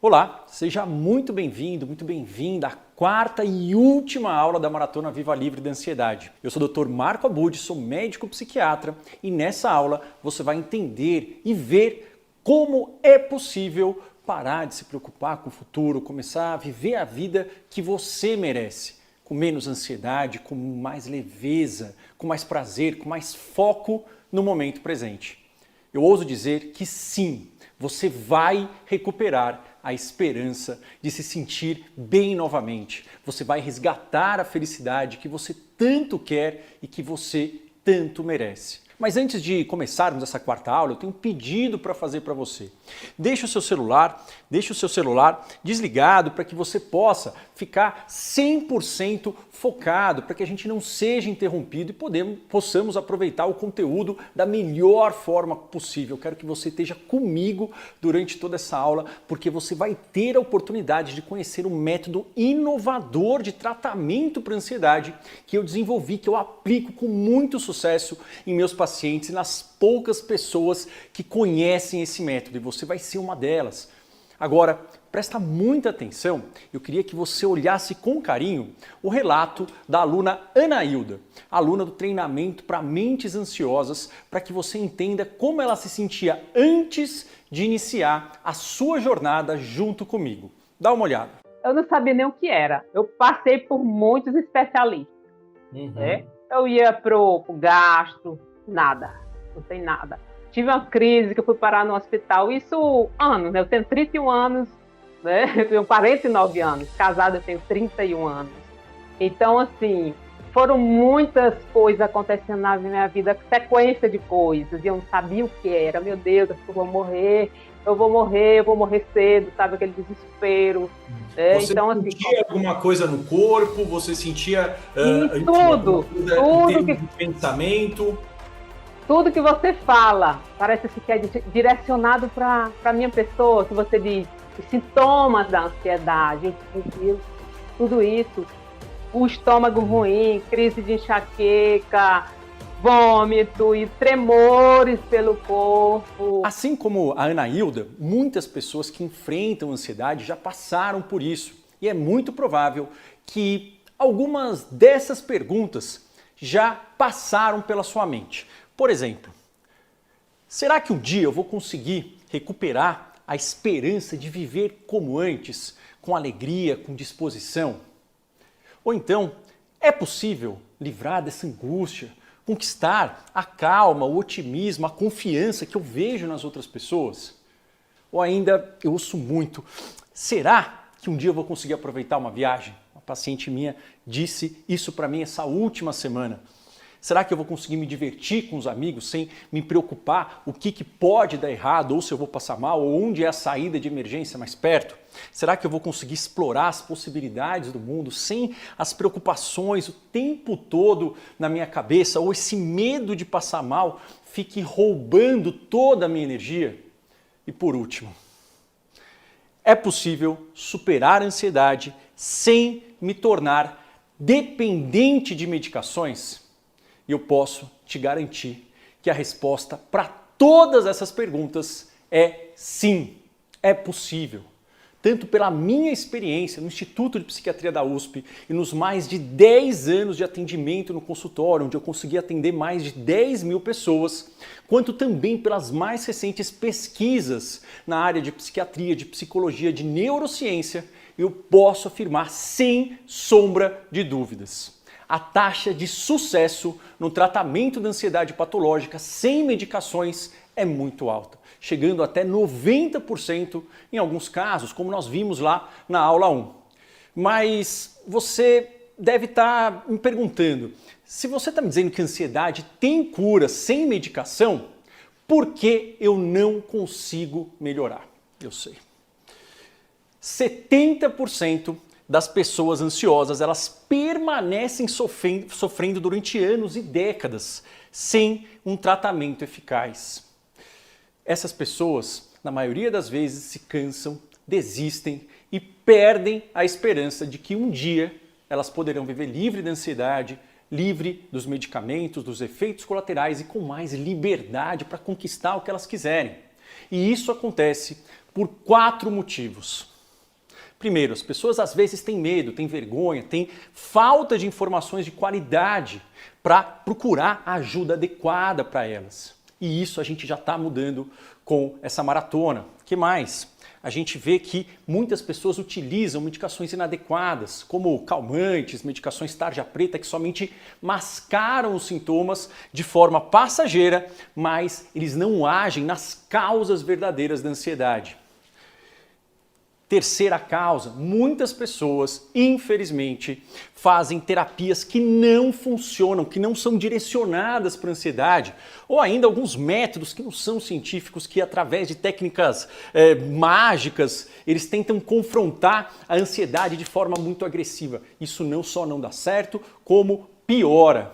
Olá, seja muito bem-vindo, muito bem-vinda à quarta e última aula da Maratona Viva Livre da Ansiedade. Eu sou o Dr. Marco Abud, sou médico psiquiatra e nessa aula você vai entender e ver como é possível parar de se preocupar com o futuro, começar a viver a vida que você merece, com menos ansiedade, com mais leveza, com mais prazer, com mais foco no momento presente. Eu ouso dizer que sim, você vai recuperar a esperança de se sentir bem novamente. Você vai resgatar a felicidade que você tanto quer e que você tanto merece. Mas antes de começarmos essa quarta aula, eu tenho um pedido para fazer para você. Deixe o seu celular desligado para que você possa ficar 100% focado, para que a gente não seja interrompido e possamos aproveitar o conteúdo da melhor forma possível. Eu quero que você esteja comigo durante toda essa aula, porque você vai ter a oportunidade de conhecer um método inovador de tratamento para ansiedade que eu desenvolvi, que eu aplico com muito sucesso em meus pacientes e nas poucas pessoas que conhecem esse método, e você vai ser uma delas. Agora, presta muita atenção, eu queria que você olhasse com carinho o relato da aluna Anailda, aluna do treinamento para mentes ansiosas, para que você entenda como ela se sentia antes de iniciar a sua jornada junto comigo. Dá uma olhada. Eu não sabia nem o que era. Eu passei por muitos especialistas. Né? Eu ia pro gastro, nada, não tem nada. Tive uma crise que eu fui parar no hospital, isso anos, né? Eu tenho 31 anos, né? Eu tenho 49 anos, casada eu tenho 31 anos. Então, assim, foram muitas coisas acontecendo na minha vida, sequência de coisas, e eu não sabia o que era. Meu Deus, eu vou morrer cedo, sabe? Aquele desespero. Você então, sentia assim, alguma coisa no corpo? Você sentia tudo de pensamento? Tudo que você fala parece que é direcionado para a minha pessoa, que você diz os sintomas da ansiedade, tudo isso, o estômago ruim, crise de enxaqueca, vômito e tremores pelo corpo. Assim como a Anailda, muitas pessoas que enfrentam ansiedade já passaram por isso. E é muito provável que algumas dessas perguntas já passaram pela sua mente. Por exemplo, será que um dia eu vou conseguir recuperar a esperança de viver como antes, com alegria, com disposição? Ou então, é possível livrar dessa angústia, conquistar a calma, o otimismo, a confiança que eu vejo nas outras pessoas? Ou ainda, eu ouço muito, será que um dia eu vou conseguir aproveitar uma viagem? Uma paciente minha disse isso para mim essa última semana. Será que eu vou conseguir me divertir com os amigos sem me preocupar o que pode dar errado, ou se eu vou passar mal, ou onde é a saída de emergência mais perto? Será que eu vou conseguir explorar as possibilidades do mundo sem as preocupações o tempo todo na minha cabeça, ou esse medo de passar mal fique roubando toda a minha energia? E por último, é possível superar a ansiedade sem me tornar dependente de medicações? E eu posso te garantir que a resposta para todas essas perguntas é sim, é possível. Tanto pela minha experiência no Instituto de Psiquiatria da USP e nos mais de 10 anos de atendimento no consultório, onde eu consegui atender mais de 10 mil pessoas, quanto também pelas mais recentes pesquisas na área de psiquiatria, de psicologia, de neurociência, eu posso afirmar sem sombra de dúvidas. A taxa de sucesso no tratamento da ansiedade patológica sem medicações é muito alta, chegando até 90% em alguns casos, como nós vimos lá na aula 1. Mas você deve estar me perguntando, se você está me dizendo que a ansiedade tem cura sem medicação, por que eu não consigo melhorar? Eu sei. 70% das pessoas ansiosas, elas permanecem sofrendo durante anos e décadas sem um tratamento eficaz. Essas pessoas, na maioria das vezes, se cansam, desistem e perdem a esperança de que um dia elas poderão viver livre da ansiedade, livre dos medicamentos, dos efeitos colaterais e com mais liberdade para conquistar o que elas quiserem. E isso acontece por 4 motivos. Primeiro, as pessoas às vezes têm medo, têm vergonha, têm falta de informações de qualidade para procurar a ajuda adequada para elas. E isso a gente já está mudando com essa maratona. O que mais? A gente vê que muitas pessoas utilizam medicações inadequadas, como calmantes, medicações tarja preta, que somente mascaram os sintomas de forma passageira, mas eles não agem nas causas verdadeiras da ansiedade. Terceira causa, muitas pessoas, infelizmente, fazem terapias que não funcionam, que não são direcionadas para a ansiedade, ou ainda alguns métodos que não são científicos, que através de técnicas mágicas, eles tentam confrontar a ansiedade de forma muito agressiva. Isso não só não dá certo, como piora.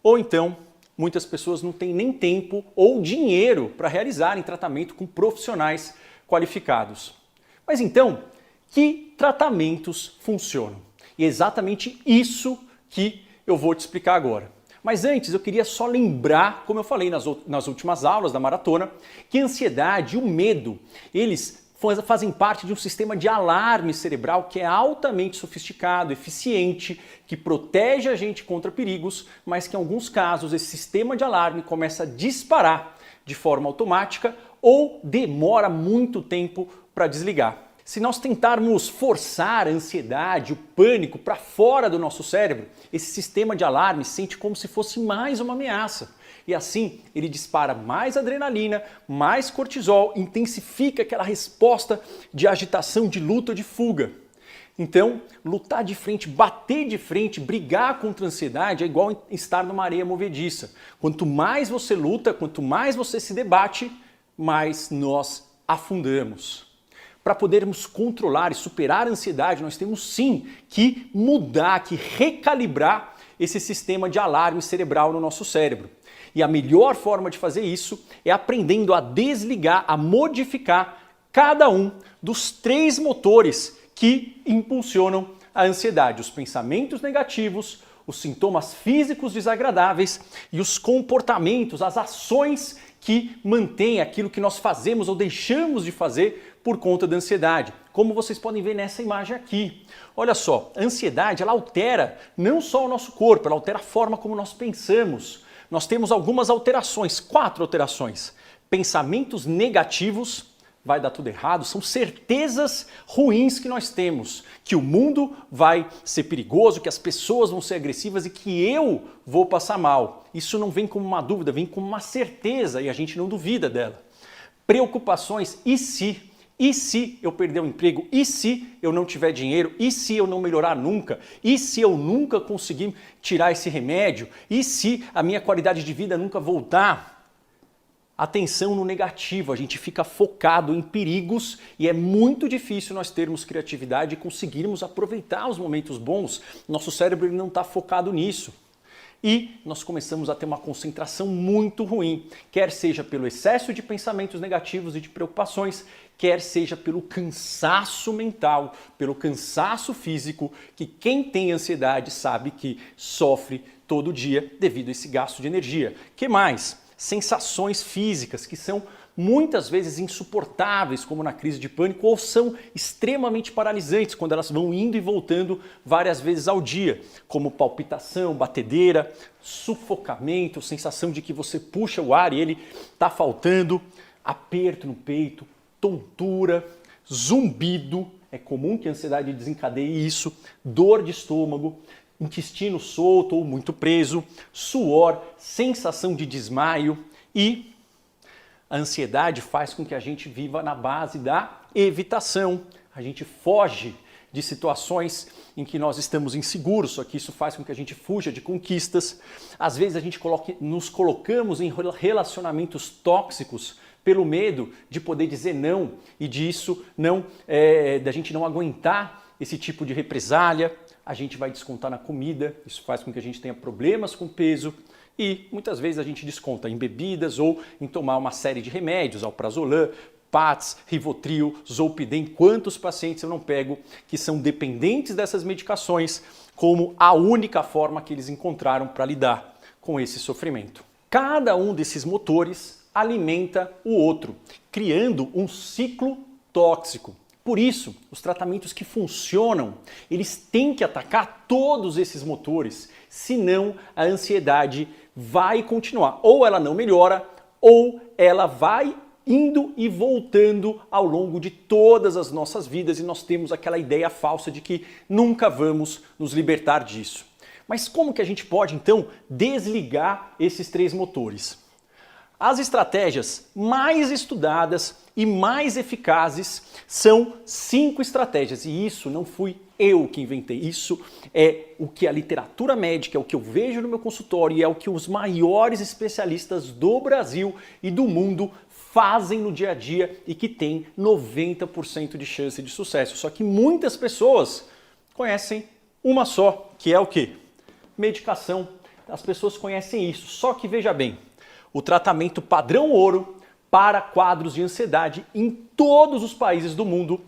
Ou então, muitas pessoas não têm nem tempo ou dinheiro para realizarem tratamento com profissionais qualificados. Mas então, que tratamentos funcionam? E é exatamente isso que eu vou te explicar agora. Mas antes, eu queria só lembrar, como eu falei nas últimas aulas da maratona, que a ansiedade e o medo, eles fazem parte de um sistema de alarme cerebral que é altamente sofisticado, eficiente, que protege a gente contra perigos, mas que em alguns casos esse sistema de alarme começa a disparar de forma automática ou demora muito tempo para desligar. Se nós tentarmos forçar a ansiedade, o pânico para fora do nosso cérebro, esse sistema de alarme sente como se fosse mais uma ameaça. E assim, ele dispara mais adrenalina, mais cortisol, intensifica aquela resposta de agitação, de luta ou de fuga. Então, lutar de frente, bater de frente, brigar contra a ansiedade é igual estar numa areia movediça. Quanto mais você luta, quanto mais você se debate, mais nós afundamos. Para podermos controlar e superar a ansiedade, nós temos sim que mudar, que recalibrar esse sistema de alarme cerebral no nosso cérebro. E a melhor forma de fazer isso é aprendendo a desligar, a modificar cada um dos 3 motores que impulsionam a ansiedade: os pensamentos negativos, os sintomas físicos desagradáveis e os comportamentos, as ações que mantêm aquilo que nós fazemos ou deixamos de fazer por conta da ansiedade, como vocês podem ver nessa imagem aqui. Olha só, a ansiedade ela altera não só o nosso corpo, ela altera a forma como nós pensamos. Nós temos algumas alterações, 4 alterações. Pensamentos negativos, vai dar tudo errado, são certezas ruins que nós temos, que o mundo vai ser perigoso, que as pessoas vão ser agressivas e que eu vou passar mal. Isso não vem como uma dúvida, vem como uma certeza e a gente não duvida dela. Preocupações, e se? E se eu perder o emprego? E se eu não tiver dinheiro? E se eu não melhorar nunca? E se eu nunca conseguir tirar esse remédio? E se a minha qualidade de vida nunca voltar? Atenção no negativo, a gente fica focado em perigos e é muito difícil nós termos criatividade e conseguirmos aproveitar os momentos bons. Nosso cérebro não está focado nisso. E nós começamos a ter uma concentração muito ruim, quer seja pelo excesso de pensamentos negativos e de preocupações, quer seja pelo cansaço mental, pelo cansaço físico, que quem tem ansiedade sabe que sofre todo dia devido a esse gasto de energia. Que mais? Sensações físicas que são muitas vezes insuportáveis, como na crise de pânico, ou são extremamente paralisantes quando elas vão indo e voltando várias vezes ao dia, como palpitação, batedeira, sufocamento, sensação de que você puxa o ar e ele está faltando, aperto no peito, tontura, zumbido, é comum que a ansiedade desencadeie isso, dor de estômago, intestino solto ou muito preso, suor, sensação de desmaio e a ansiedade faz com que a gente viva na base da evitação. A gente foge de situações em que nós estamos inseguros, só que isso faz com que a gente fuja de conquistas. Às vezes a gente nos colocamos em relacionamentos tóxicos pelo medo de poder dizer não e disso da gente não aguentar esse tipo de represália. A gente vai descontar na comida, isso faz com que a gente tenha problemas com peso e muitas vezes a gente desconta em bebidas ou em tomar uma série de remédios, alprazolam, PATS, Rivotril, Zolpidem. Quantos pacientes eu não pego que são dependentes dessas medicações como a única forma que eles encontraram para lidar com esse sofrimento. Cada um desses motores alimenta o outro, criando um ciclo tóxico. Por isso, os tratamentos que funcionam, eles têm que atacar todos esses motores, senão a ansiedade vai continuar. Ou ela não melhora, ou ela vai indo e voltando ao longo de todas as nossas vidas e nós temos aquela ideia falsa de que nunca vamos nos libertar disso. Mas como que a gente pode, então, desligar esses três motores? As estratégias mais estudadas e mais eficazes são 5 estratégias. E isso não fui eu que inventei. Isso é o que a literatura médica, é o que eu vejo no meu consultório e é o que os maiores especialistas do Brasil e do mundo fazem no dia a dia e que tem 90% de chance de sucesso. Só que muitas pessoas conhecem uma só, que é o quê? Medicação. As pessoas conhecem isso. Só que veja bem, o tratamento padrão ouro para quadros de ansiedade em todos os países do mundo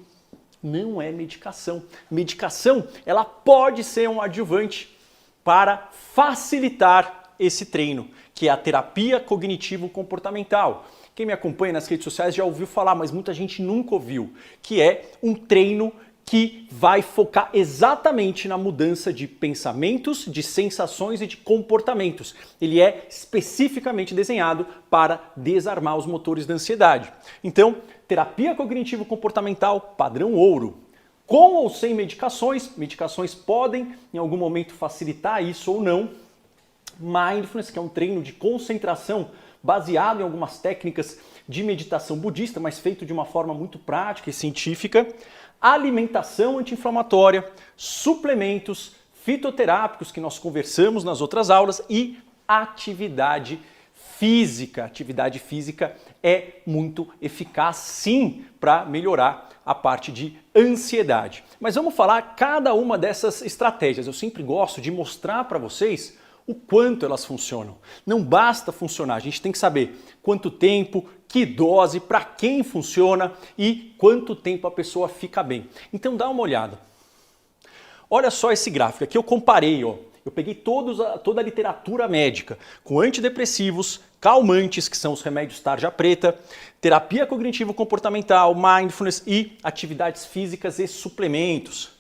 não é medicação. Medicação, ela pode ser um adjuvante para facilitar esse treino, que é a terapia cognitivo-comportamental. Quem me acompanha nas redes sociais já ouviu falar, mas muita gente nunca ouviu, que é um treino que vai focar exatamente na mudança de pensamentos, de sensações e de comportamentos. Ele é especificamente desenhado para desarmar os motores da ansiedade. Então, terapia cognitivo-comportamental padrão ouro. Com ou sem medicações, medicações podem em algum momento facilitar isso ou não. Mindfulness, que é um treino de concentração baseado em algumas técnicas de meditação budista, mas feito de uma forma muito prática e científica. Alimentação anti-inflamatória, suplementos fitoterápicos que nós conversamos nas outras aulas e atividade física. Atividade física é muito eficaz sim para melhorar a parte de ansiedade. Mas vamos falar cada uma dessas estratégias. Eu sempre gosto de mostrar para vocês o quanto elas funcionam. Não basta funcionar, a gente tem que saber quanto tempo, que dose, para quem funciona e quanto tempo a pessoa fica bem. Então dá uma olhada. Olha só esse gráfico, aqui eu comparei, ó. Eu peguei toda a literatura médica com antidepressivos, calmantes, que são os remédios tarja preta, terapia cognitivo-comportamental, mindfulness e atividades físicas e suplementos.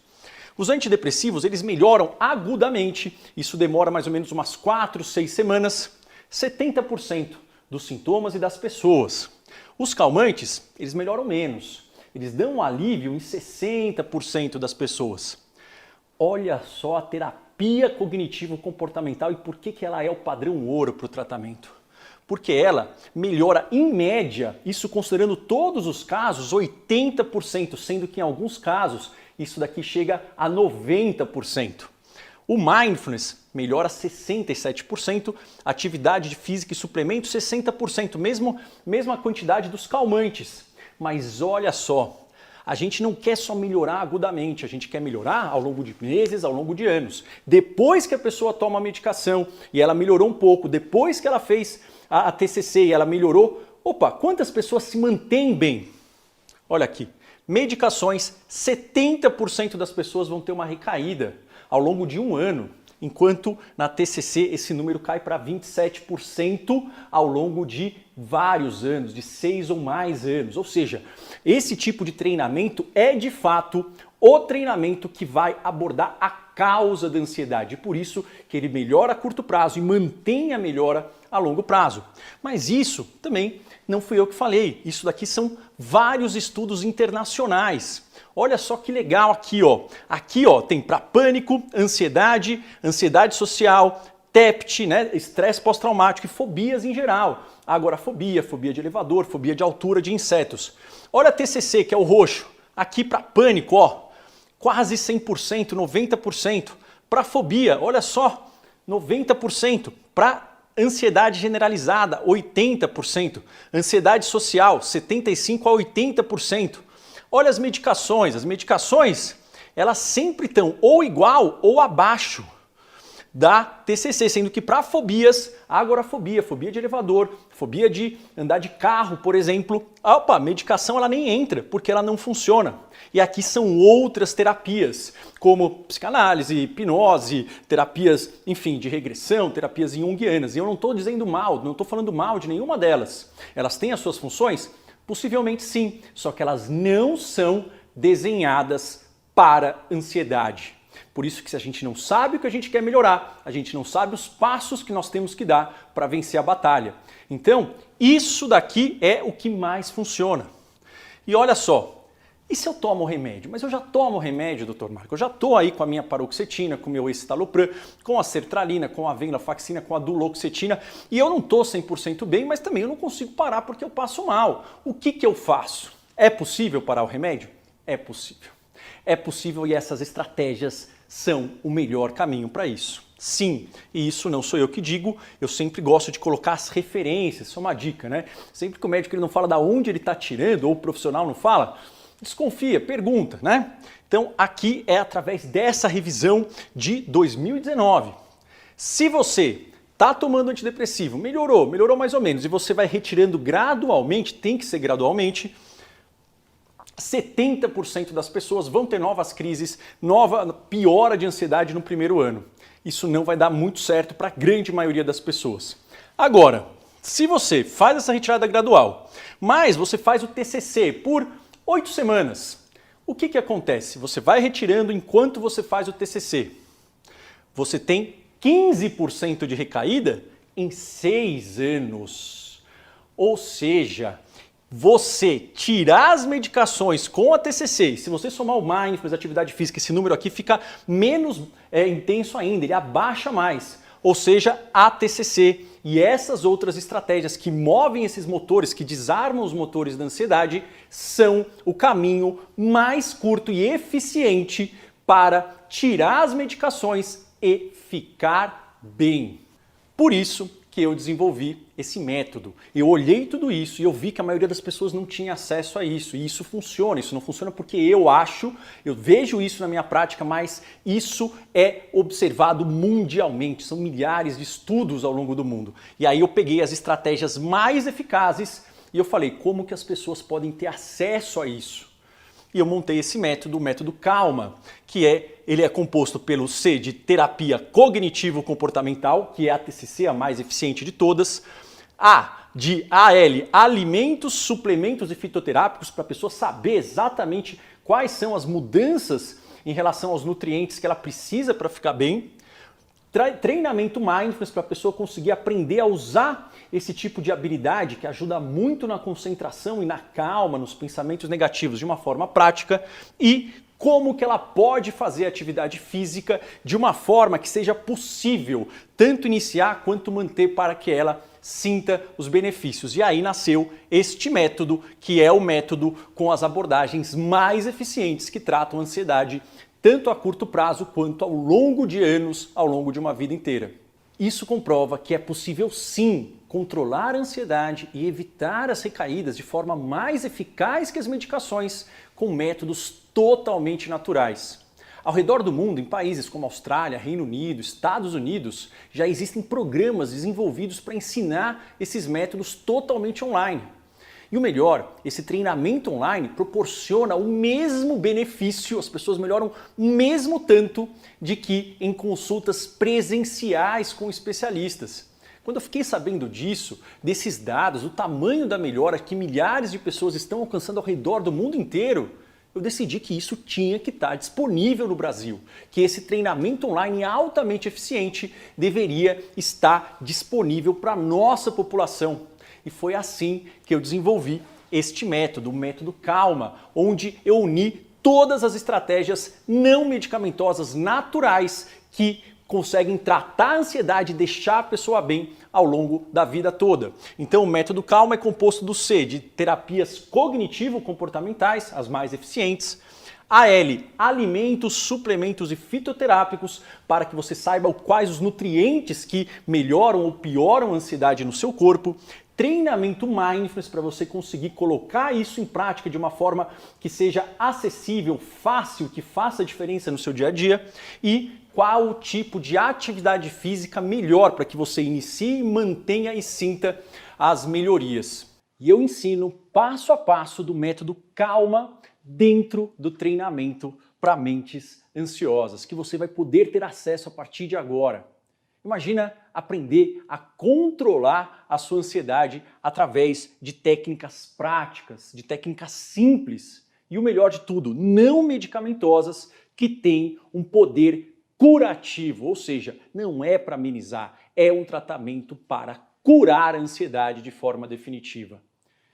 Os antidepressivos, eles melhoram agudamente, isso demora mais ou menos umas 4, 6 semanas, 70% dos sintomas e das pessoas. Os calmantes, eles melhoram menos, eles dão um alívio em 60% das pessoas. Olha só a terapia cognitivo-comportamental e por que ela é o padrão ouro para o tratamento. Porque ela melhora, em média, isso considerando todos os casos, 80%, sendo que em alguns casos isso daqui chega a 90%. O mindfulness melhora 67%, atividade física e suplemento 60%, mesma quantidade dos calmantes. Mas olha só, a gente não quer só melhorar agudamente, a gente quer melhorar ao longo de meses, ao longo de anos. Depois que a pessoa toma a medicação e ela melhorou um pouco, depois que ela fez a TCC e ela melhorou, opa, quantas pessoas se mantêm bem? Olha aqui, medicações, 70% das pessoas vão ter uma recaída ao longo de um ano, enquanto na TCC esse número cai para 27% ao longo de vários anos, de 6 ou mais anos. Ou seja, esse tipo de treinamento é de fato o treinamento que vai abordar a causa da ansiedade. Por isso que ele melhora a curto prazo e mantém a melhora a longo prazo. Mas isso também não fui eu que falei. Isso daqui são vários estudos internacionais. Olha só que legal aqui, ó. Aqui, ó, tem para pânico, ansiedade, ansiedade social, TEPT, né, estresse pós-traumático e fobias em geral. Agorafobia, fobia de elevador, fobia de altura, de insetos. Olha a TCC, que é o roxo. Aqui para pânico, ó, quase 100%, 90%. Para fobia, olha só, 90%. Para ansiedade generalizada, 80%. Ansiedade social, 75% a 80%. Olha as medicações, elas sempre estão ou igual ou abaixo da TCC, sendo que para fobias, agorafobia, fobia de elevador, fobia de andar de carro, por exemplo, a medicação ela nem entra, porque ela não funciona. E aqui são outras terapias, como psicanálise, hipnose, terapias, enfim, de regressão, terapias junguianas. E eu não estou dizendo mal, não estou falando mal de nenhuma delas. Elas têm as suas funções? Possivelmente sim, só que elas não são desenhadas para ansiedade. Por isso que se a gente não sabe o que a gente quer melhorar, a gente não sabe os passos que nós temos que dar para vencer a batalha. Então, isso daqui é o que mais funciona. E olha só, e se eu tomo remédio? Mas eu já tomo remédio, Dr. Marco. Eu já estou aí com a minha paroxetina, com o meu escitalopram, com a sertralina, com a venlafaxina, com a duloxetina. E eu não estou 100% bem, mas também eu não consigo parar porque eu passo mal. O que eu faço? É possível parar o remédio? É possível. É possível e essas estratégias são o melhor caminho para isso. Sim, e isso não sou eu que digo, eu sempre gosto de colocar as referências, isso é uma dica, né? Sempre que o médico ele não fala de onde ele está tirando, ou o profissional não fala, desconfia, pergunta, né? Então aqui é através dessa revisão de 2019. Se você está tomando antidepressivo, melhorou mais ou menos, e você vai retirando gradualmente, tem que ser gradualmente, 70% das pessoas vão ter novas crises, nova piora de ansiedade no primeiro ano. Isso não vai dar muito certo para a grande maioria das pessoas. Agora, se você faz essa retirada gradual, mas você faz o TCC por 8 semanas, o que acontece? Você vai retirando enquanto você faz o TCC. Você tem 15% de recaída em 6 anos. Ou seja, você tirar as medicações com a TCC, se você somar o mindfulness, atividade física, esse número aqui fica menos intenso ainda, ele abaixa mais. Ou seja, a TCC e essas outras estratégias que movem esses motores, que desarmam os motores da ansiedade, são o caminho mais curto e eficiente para tirar as medicações e ficar bem. Por isso que eu desenvolvi esse método. Eu olhei tudo isso e eu vi que a maioria das pessoas não tinha acesso a isso. E isso funciona, isso não funciona porque eu vejo isso na minha prática, mas isso é observado mundialmente. São milhares de estudos ao longo do mundo. E aí eu peguei as estratégias mais eficazes e eu falei, como que as pessoas podem ter acesso a isso? E eu montei esse método, o método Calma, que ele é composto pelo C de terapia cognitivo-comportamental, que é a TCC, a mais eficiente de todas, A de AL, alimentos, suplementos e fitoterápicos, para a pessoa saber exatamente quais são as mudanças em relação aos nutrientes que ela precisa para ficar bem, treinamento mindfulness para a pessoa conseguir aprender a usar esse tipo de habilidade que ajuda muito na concentração e na calma, nos pensamentos negativos de uma forma prática e como que ela pode fazer atividade física de uma forma que seja possível tanto iniciar quanto manter para que ela sinta os benefícios. E aí nasceu este método, que é o método com as abordagens mais eficientes que tratam a ansiedade tanto a curto prazo quanto ao longo de anos, ao longo de uma vida inteira. Isso comprova que é possível sim controlar a ansiedade e evitar as recaídas de forma mais eficaz que as medicações com métodos totalmente naturais. Ao redor do mundo, em países como Austrália, Reino Unido, Estados Unidos, já existem programas desenvolvidos para ensinar esses métodos totalmente online. E o melhor, esse treinamento online proporciona o mesmo benefício, as pessoas melhoram o mesmo tanto de que em consultas presenciais com especialistas. Quando eu fiquei sabendo disso, desses dados, o tamanho da melhora que milhares de pessoas estão alcançando ao redor do mundo inteiro, eu decidi que isso tinha que estar disponível no Brasil, que esse treinamento online altamente eficiente deveria estar disponível para a nossa população. E foi assim que eu desenvolvi este método, o método Calma, onde eu uni todas as estratégias não medicamentosas naturais que conseguem tratar a ansiedade e deixar a pessoa bem ao longo da vida toda. Então o método Calma é composto do C, de terapias cognitivo-comportamentais, as mais eficientes, AL, alimentos, suplementos e fitoterápicos, para que você saiba quais os nutrientes que melhoram ou pioram a ansiedade no seu corpo, treinamento mindfulness para você conseguir colocar isso em prática de uma forma que seja acessível, fácil, que faça diferença no seu dia a dia e qual tipo de atividade física melhor para que você inicie, mantenha e sinta as melhorias. E eu ensino passo a passo do método Calma dentro do treinamento para mentes ansiosas, que você vai poder ter acesso a partir de agora. Imagina aprender a controlar a sua ansiedade através de técnicas práticas, de técnicas simples, e o melhor de tudo, não medicamentosas, que têm um poder curativo, ou seja, não é para amenizar, é um tratamento para curar a ansiedade de forma definitiva.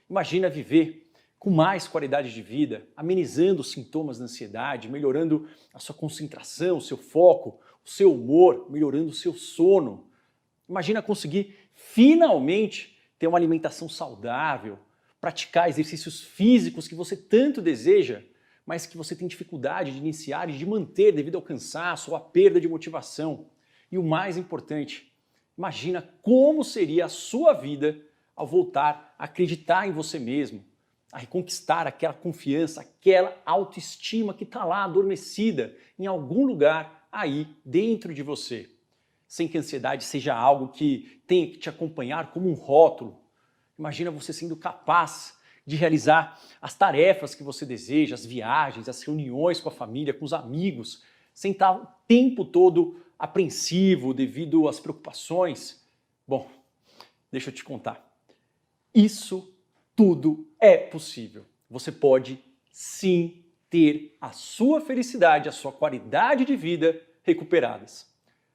Imagina viver com mais qualidade de vida, amenizando os sintomas da ansiedade, melhorando a sua concentração, o seu foco, o seu humor, melhorando o seu sono. Imagina conseguir finalmente ter uma alimentação saudável, praticar exercícios físicos que você tanto deseja, mas que você tem dificuldade de iniciar e de manter devido ao cansaço ou à perda de motivação. E o mais importante, imagina como seria a sua vida ao voltar a acreditar em você mesmo, a reconquistar aquela confiança, aquela autoestima que está lá adormecida em algum lugar aí dentro de você. Sem que a ansiedade seja algo que tenha que te acompanhar como um rótulo. Imagina você sendo capaz de realizar as tarefas que você deseja, as viagens, as reuniões com a família, com os amigos, sem estar o tempo todo apreensivo devido às preocupações. Bom, deixa eu te contar. Isso tudo é possível. Você pode sim ter a sua felicidade, a sua qualidade de vida recuperadas.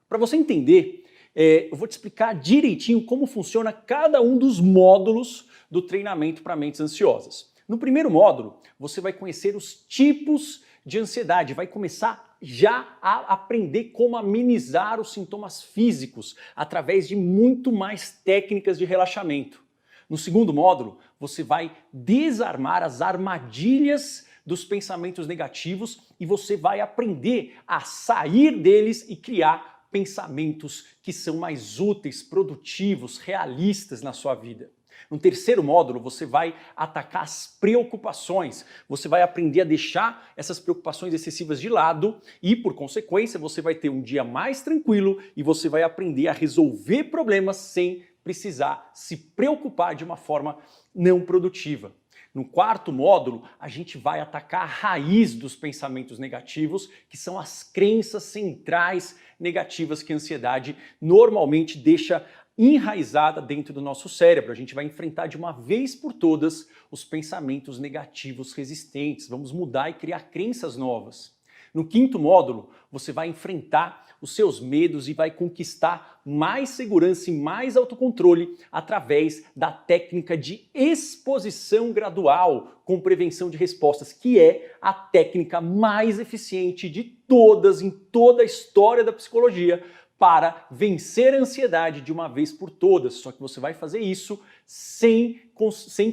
Para você entender, eu vou te explicar direitinho como funciona cada um dos módulos do treinamento para mentes ansiosas. No primeiro módulo, você vai conhecer os tipos de ansiedade, vai começar já a aprender como amenizar os sintomas físicos através de muito mais técnicas de relaxamento. No segundo módulo, você vai desarmar as armadilhas dos pensamentos negativos e você vai aprender a sair deles e criar pensamentos que são mais úteis, produtivos, realistas na sua vida. No terceiro módulo, você vai atacar as preocupações, você vai aprender a deixar essas preocupações excessivas de lado e, por consequência, você vai ter um dia mais tranquilo e você vai aprender a resolver problemas sem precisar se preocupar de uma forma não produtiva. No quarto módulo, a gente vai atacar a raiz dos pensamentos negativos, que são as crenças centrais negativas que a ansiedade normalmente deixa enraizada dentro do nosso cérebro. A gente vai enfrentar de uma vez por todas os pensamentos negativos resistentes. Vamos mudar e criar crenças novas. No quinto módulo, você vai enfrentar os seus medos e vai conquistar mais segurança e mais autocontrole através da técnica de exposição gradual com prevenção de respostas, que é a técnica mais eficiente de todas em toda a história da psicologia para vencer a ansiedade de uma vez por todas. Só que você vai fazer isso sem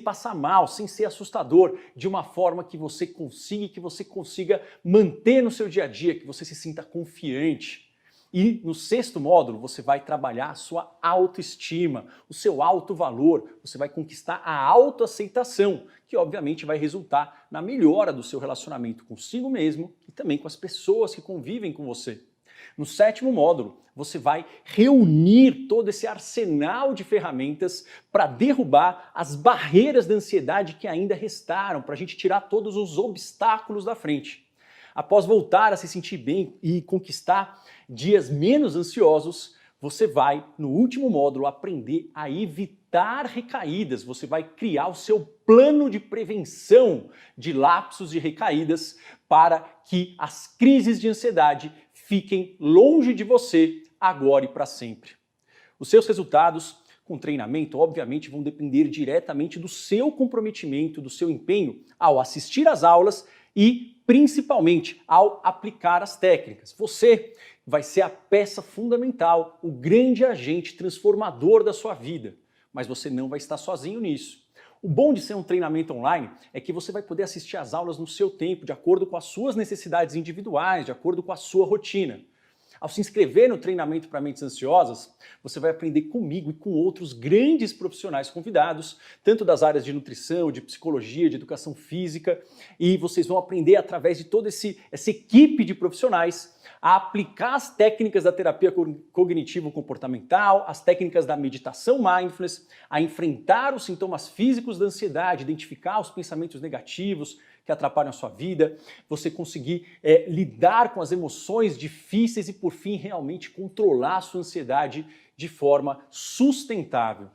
passar mal, sem ser assustador, de uma forma que você consiga manter no seu dia a dia, que você se sinta confiante. E no sexto módulo você vai trabalhar a sua autoestima, o seu autovalor, você vai conquistar a autoaceitação, que obviamente vai resultar na melhora do seu relacionamento consigo mesmo e também com as pessoas que convivem com você. No sétimo módulo, você vai reunir todo esse arsenal de ferramentas para derrubar as barreiras da ansiedade que ainda restaram, para a gente tirar todos os obstáculos da frente. Após voltar a se sentir bem e conquistar dias menos ansiosos, você vai, no último módulo, aprender a evitar recaídas. Você vai criar o seu plano de prevenção de lapsos e recaídas para que as crises de ansiedade fiquem longe de você agora e para sempre. Os seus resultados com treinamento, obviamente, vão depender diretamente do seu comprometimento, do seu empenho ao assistir às aulas e, principalmente, ao aplicar as técnicas. Você vai ser a peça fundamental, o grande agente transformador da sua vida, mas você não vai estar sozinho nisso. O bom de ser um treinamento online é que você vai poder assistir às aulas no seu tempo, de acordo com as suas necessidades individuais, de acordo com a sua rotina. Ao se inscrever no treinamento para mentes ansiosas, você vai aprender comigo e com outros grandes profissionais convidados, tanto das áreas de nutrição, de psicologia, de educação física, e vocês vão aprender através de toda essa equipe de profissionais a aplicar as técnicas da terapia cognitivo-comportamental, as técnicas da meditação mindfulness, a enfrentar os sintomas físicos da ansiedade, identificar os pensamentos negativos que atrapalham a sua vida, você conseguir lidar com as emoções difíceis e, por fim, realmente controlar a sua ansiedade de forma sustentável.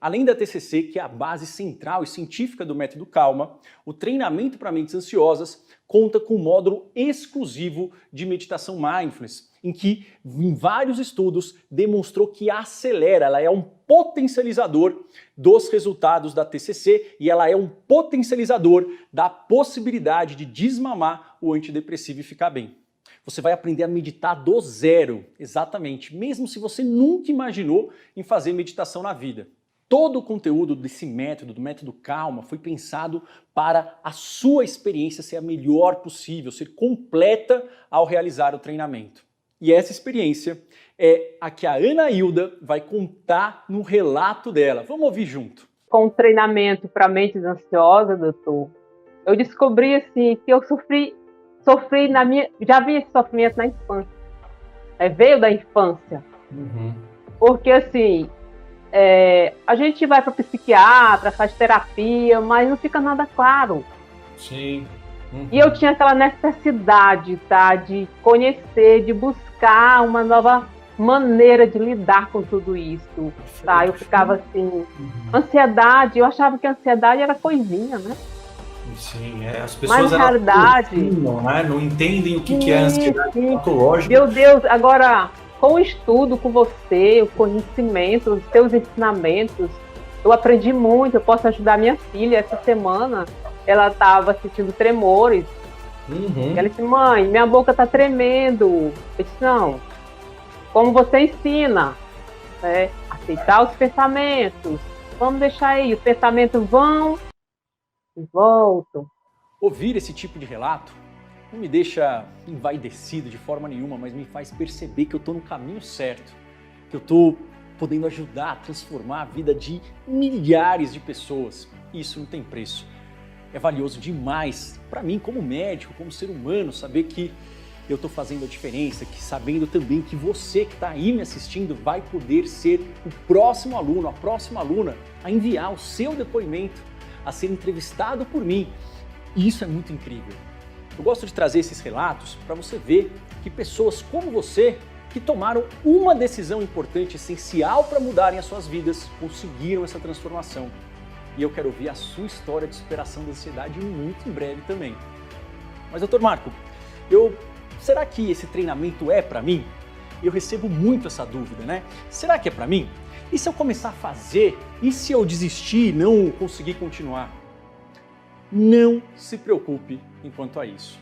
Além da TCC, que é a base central e científica do método Calma, o treinamento para mentes ansiosas conta com um módulo exclusivo de meditação mindfulness, em que, em vários estudos, demonstrou que acelera, ela é um potencializador dos resultados da TCC e ela é um potencializador da possibilidade de desmamar o antidepressivo e ficar bem. Você vai aprender a meditar do zero, exatamente, mesmo se você nunca imaginou em fazer meditação na vida. Todo o conteúdo desse método, do método Calma, foi pensado para a sua experiência ser a melhor possível, ser completa ao realizar o treinamento. E essa experiência é a que a Anailda vai contar no relato dela. Vamos ouvir junto. Com o treinamento para mentes ansiosas, doutor, eu descobri assim que eu sofri já vi esse sofrimento na infância. Veio da infância. Porque assim, a gente vai para psiquiatra, faz terapia, mas não fica nada claro. Sim. E eu tinha aquela necessidade, tá, de conhecer, de buscar uma nova maneira de lidar com tudo isso, tá? Eu ficava assim, ansiedade, eu achava que a ansiedade era coisinha, né? Sim, as pessoas mas na realidade não entendem o que é ansiedade patológica. Meu Deus, agora com o estudo com você, o conhecimento, os seus ensinamentos, eu aprendi muito. Eu posso ajudar minha filha. Essa semana ela estava sentindo tremores. Ela disse: mãe, minha boca está tremendo. Eu disse: não, como você ensina, aceitar os pensamentos, vamos deixar aí, os pensamentos vão e voltam. Ouvir esse tipo de relato não me deixa envaidecido de forma nenhuma, mas me faz perceber que eu estou no caminho certo, que eu estou podendo ajudar a transformar a vida de milhares de pessoas. Isso não tem preço. É valioso demais para mim como médico, como ser humano, saber que eu estou fazendo a diferença, que sabendo também que você que está aí me assistindo vai poder ser o próximo aluno, a próxima aluna a enviar o seu depoimento, a ser entrevistado por mim. E isso é muito incrível. Eu gosto de trazer esses relatos para você ver que pessoas como você, que tomaram uma decisão importante, essencial para mudarem as suas vidas, conseguiram essa transformação. E eu quero ouvir a sua história de superação da ansiedade muito em breve também. Mas, doutor Marco, será que esse treinamento é para mim? Eu recebo muito essa dúvida, né? Será que é para mim? E se eu começar a fazer? E se eu desistir e não conseguir continuar? Não se preocupe enquanto a isso.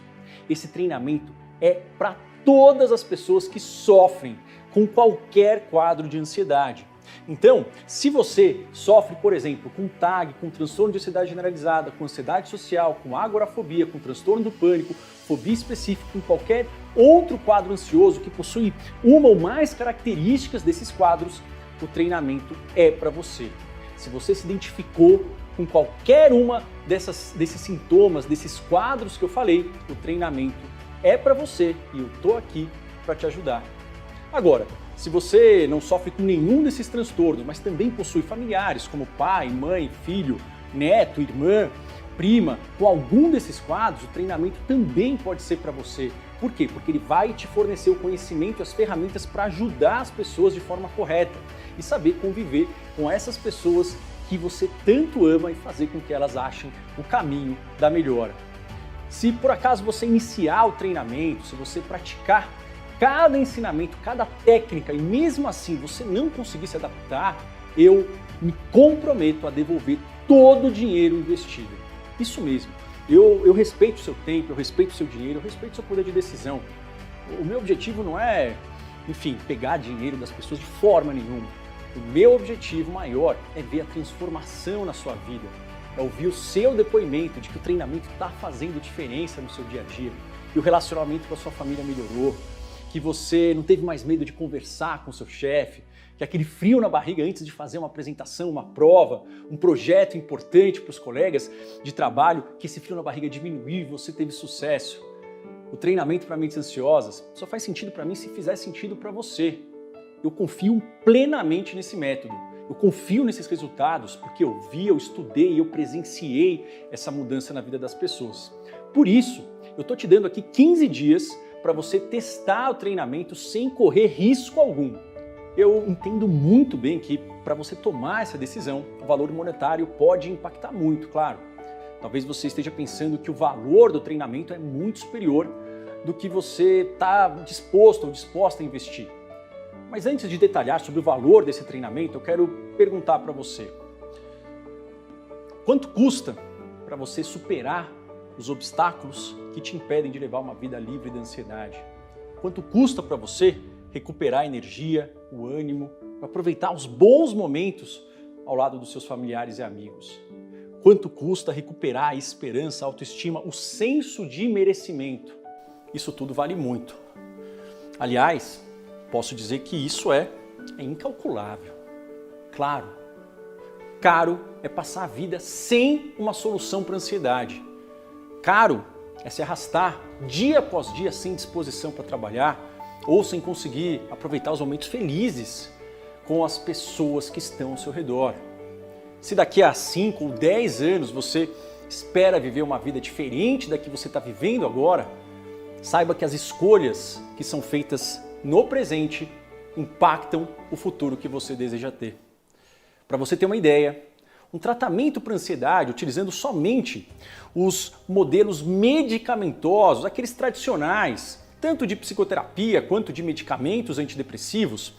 Esse treinamento é para todas as pessoas que sofrem com qualquer quadro de ansiedade. Então, se você sofre, por exemplo, com TAG, com transtorno de ansiedade generalizada, com ansiedade social, com agorafobia, com transtorno do pânico, fobia específica, com qualquer outro quadro ansioso que possui uma ou mais características desses quadros, o treinamento é para você. Se você se identificou com qualquer uma desses sintomas, desses quadros que eu falei, o treinamento é para você e eu estou aqui para te ajudar. Agora, se você não sofre com nenhum desses transtornos, mas também possui familiares como pai, mãe, filho, neto, irmã, prima, com algum desses quadros, o treinamento também pode ser para você. Por quê? Porque ele vai te fornecer o conhecimento e as ferramentas para ajudar as pessoas de forma correta e saber conviver com essas pessoas que você tanto ama e fazer com que elas achem o caminho da melhora. Se por acaso você iniciar o treinamento, se você praticar cada ensinamento, cada técnica e mesmo assim você não conseguir se adaptar, eu me comprometo a devolver todo o dinheiro investido. Isso mesmo, eu respeito o seu tempo, eu respeito o seu dinheiro, eu respeito o seu poder de decisão. O meu objetivo não é, pegar dinheiro das pessoas de forma nenhuma. O meu objetivo maior é ver a transformação na sua vida, é ouvir o seu depoimento de que o treinamento está fazendo diferença no seu dia a dia, que o relacionamento com a sua família melhorou, que você não teve mais medo de conversar com o seu chefe, que aquele frio na barriga antes de fazer uma apresentação, uma prova, um projeto importante para os colegas de trabalho, que esse frio na barriga diminuiu e você teve sucesso. O treinamento para mentes ansiosas só faz sentido para mim se fizer sentido para você. Eu confio plenamente nesse método. Eu confio nesses resultados porque eu vi, eu estudei, eu presenciei essa mudança na vida das pessoas. Por isso, eu estou te dando aqui 15 dias para você testar o treinamento sem correr risco algum. Eu entendo muito bem que para você tomar essa decisão, o valor monetário pode impactar muito, claro. Talvez você esteja pensando que o valor do treinamento é muito superior do que você está disposto ou disposta a investir. Mas antes de detalhar sobre o valor desse treinamento, eu quero perguntar para você: quanto custa para você superar os obstáculos que te impedem de levar uma vida livre da ansiedade? Quanto custa para você recuperar a energia, o ânimo, para aproveitar os bons momentos ao lado dos seus familiares e amigos? Quanto custa recuperar a esperança, a autoestima, o senso de merecimento? Isso tudo vale muito. Aliás, posso dizer que isso é incalculável. Claro, caro é passar a vida sem uma solução para a ansiedade. Caro é se arrastar dia após dia sem disposição para trabalhar ou sem conseguir aproveitar os momentos felizes com as pessoas que estão ao seu redor. Se daqui a 5 ou 10 anos você espera viver uma vida diferente da que você está vivendo agora, saiba que as escolhas que são feitas no presente impactam o futuro que você deseja ter. Para você ter uma ideia, um tratamento para ansiedade utilizando somente os modelos medicamentosos, aqueles tradicionais, tanto de psicoterapia quanto de medicamentos antidepressivos,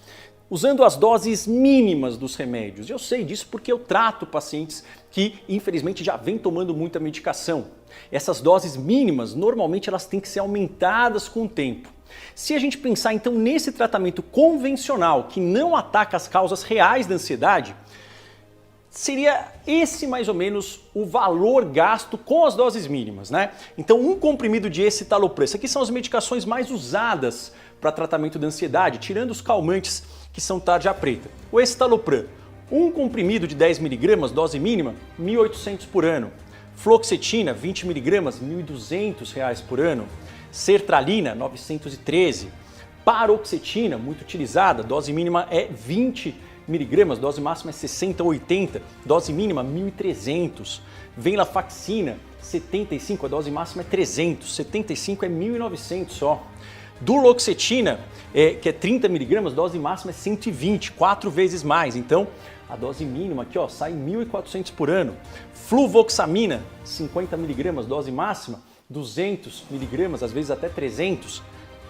usando as doses mínimas dos remédios. Eu sei disso porque eu trato pacientes que, infelizmente, já vêm tomando muita medicação. Essas doses mínimas, normalmente, elas têm que ser aumentadas com o tempo. Se a gente pensar, então, nesse tratamento convencional, que não ataca as causas reais da ansiedade, seria esse mais ou menos o valor gasto com as doses mínimas, né? Então, um comprimido de escitalopram, essas aqui são as medicações mais usadas para tratamento da ansiedade, tirando os calmantes que são tarja preta. O escitalopram, um comprimido de 10 mg, dose mínima, R$ 1.800 por ano. Fluoxetina, 20 mg, R$ 1.200 por ano. Sertralina, 913. Paroxetina, muito utilizada, dose mínima é 20 mg, dose máxima é 60 ou 80, dose mínima 1.300. Venlafaxina, 75, a dose máxima é 300, 75 é 1.900 só. Duloxetina, que é 30 mg, dose máxima é 120, 4 vezes mais. Então, a dose mínima aqui sai 1.400 por ano. Fluvoxamina, 50 mg, dose máxima, 200 mg, às vezes até 300.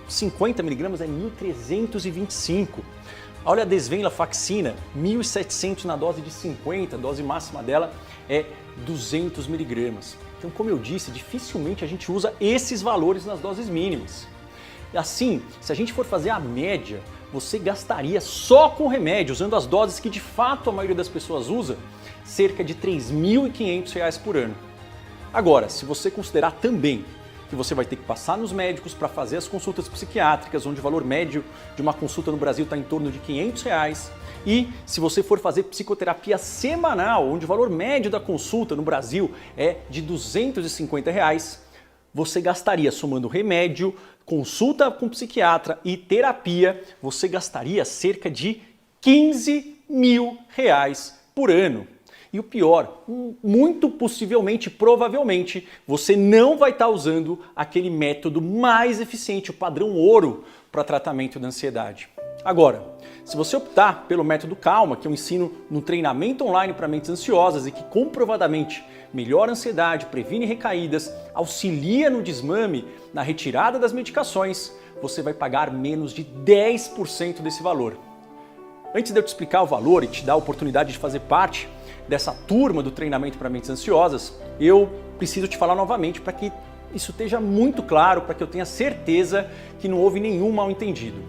50 mg é 1.325. Olha a desvenlafaxina, 1.700 na dose de 50, a dose máxima dela é 200 mg. Então, como eu disse, dificilmente a gente usa esses valores nas doses mínimas. Assim, se a gente for fazer a média, você gastaria só com remédio, usando as doses que de fato a maioria das pessoas usa, cerca de R$ 3.500 por ano. Agora, se você considerar também que você vai ter que passar nos médicos para fazer as consultas psiquiátricas, onde o valor médio de uma consulta no Brasil está em torno de R$ 500, e se você for fazer psicoterapia semanal, onde o valor médio da consulta no Brasil é de R$ 250, você gastaria, somando remédio, consulta com psiquiatra e terapia, você gastaria cerca de R$ 15 mil por ano. E o pior, muito possivelmente, provavelmente, você não vai estar usando aquele método mais eficiente, o padrão ouro, para tratamento da ansiedade. Agora, se você optar pelo método Calma, que eu ensino no treinamento online para mentes ansiosas e que comprovadamente melhora a ansiedade, previne recaídas, auxilia no desmame, na retirada das medicações, você vai pagar menos de 10% desse valor. Antes de eu te explicar o valor e te dar a oportunidade de fazer parte dessa turma do treinamento para mentes ansiosas, eu preciso te falar novamente para que isso esteja muito claro, para que eu tenha certeza que não houve nenhum mal-entendido.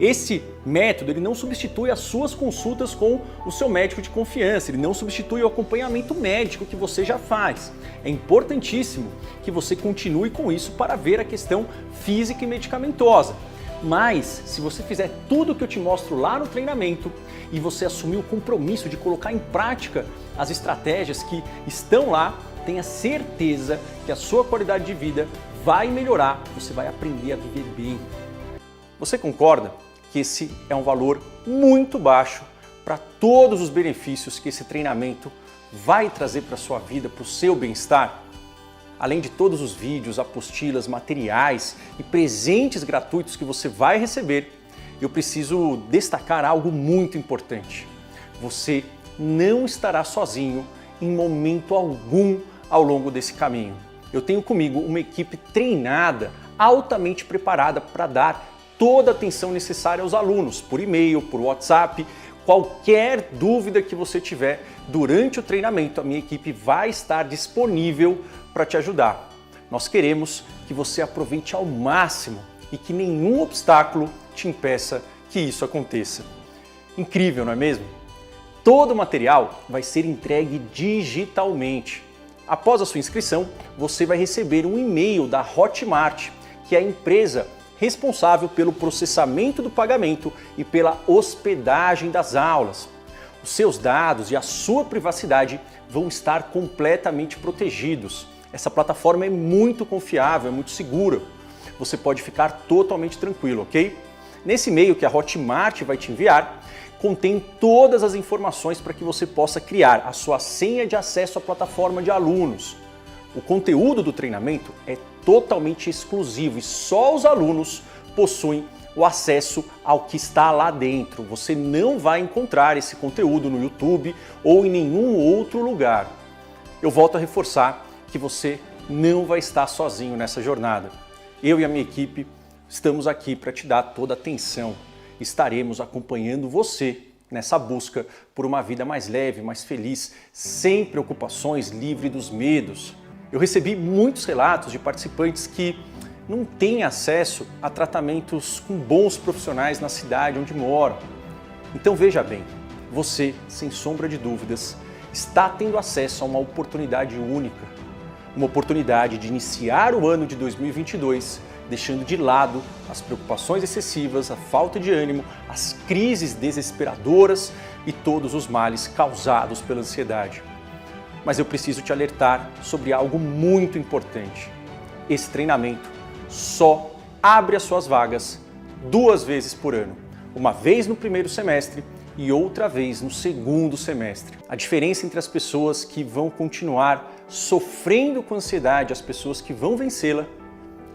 Esse método ele não substitui as suas consultas com o seu médico de confiança, ele não substitui o acompanhamento médico que você já faz. É importantíssimo que você continue com isso para ver a questão física e medicamentosa. Mas, se você fizer tudo o que eu te mostro lá no treinamento e você assumir o compromisso de colocar em prática as estratégias que estão lá, tenha certeza que a sua qualidade de vida vai melhorar, você vai aprender a viver bem. Você concorda que esse é um valor muito baixo para todos os benefícios que esse treinamento vai trazer para a sua vida, para o seu bem-estar? Além de todos os vídeos, apostilas, materiais e presentes gratuitos que você vai receber, eu preciso destacar algo muito importante. Você não estará sozinho em momento algum ao longo desse caminho. Eu tenho comigo uma equipe treinada, altamente preparada para dar toda a atenção necessária aos alunos, por e-mail, por WhatsApp. Qualquer dúvida que você tiver durante o treinamento, a minha equipe vai estar disponível para te ajudar. Nós queremos que você aproveite ao máximo e que nenhum obstáculo te impeça que isso aconteça. Incrível, não é mesmo? Todo o material vai ser entregue digitalmente. Após a sua inscrição, você vai receber um e-mail da Hotmart, que é a empresa responsável pelo processamento do pagamento e pela hospedagem das aulas. Os seus dados e a sua privacidade vão estar completamente protegidos. Essa plataforma é muito confiável, é muito segura. Você pode ficar totalmente tranquilo, ok? Nesse e-mail que a Hotmart vai te enviar, contém todas as informações para que você possa criar a sua senha de acesso à plataforma de alunos. O conteúdo do treinamento é totalmente exclusivo e só os alunos possuem o acesso ao que está lá dentro. Você não vai encontrar esse conteúdo no YouTube ou em nenhum outro lugar. Eu volto a reforçar que você não vai estar sozinho nessa jornada. Eu e a minha equipe estamos aqui para te dar toda a atenção. Estaremos acompanhando você nessa busca por uma vida mais leve, mais feliz, sem preocupações, livre dos medos. Eu recebi muitos relatos de participantes que não têm acesso a tratamentos com bons profissionais na cidade onde moram. Então veja bem, você, sem sombra de dúvidas, está tendo acesso a uma oportunidade única. Uma oportunidade de iniciar o ano de 2022 deixando de lado as preocupações excessivas, a falta de ânimo, as crises desesperadoras e todos os males causados pela ansiedade. Mas eu preciso te alertar sobre algo muito importante. Esse treinamento só abre as suas vagas 2 vezes por ano. Uma vez no primeiro semestre e outra vez no segundo semestre. A diferença entre as pessoas que vão continuar sofrendo com ansiedade e as pessoas que vão vencê-la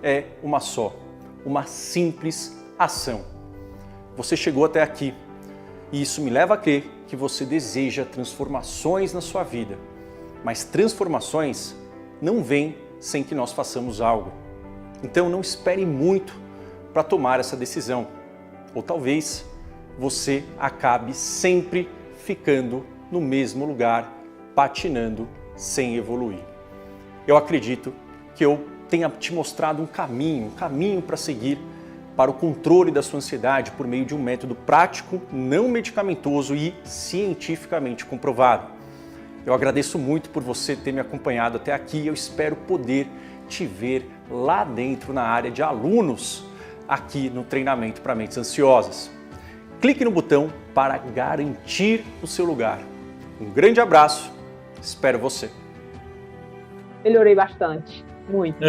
é uma só, uma simples ação. Você chegou até aqui e isso me leva a crer que você deseja transformações na sua vida. Mas transformações não vêm sem que nós façamos algo. Então não espere muito para tomar essa decisão. Ou talvez você acabe sempre ficando no mesmo lugar, patinando sem evoluir. Eu acredito que eu tenha te mostrado um caminho para seguir para o controle da sua ansiedade por meio de um método prático, não medicamentoso e cientificamente comprovado. Eu agradeço muito por você ter me acompanhado até aqui e eu espero poder te ver lá dentro na área de alunos aqui no treinamento para mentes ansiosas. Clique no botão para garantir o seu lugar. Um grande abraço, espero você. Melhorei bastante, muito.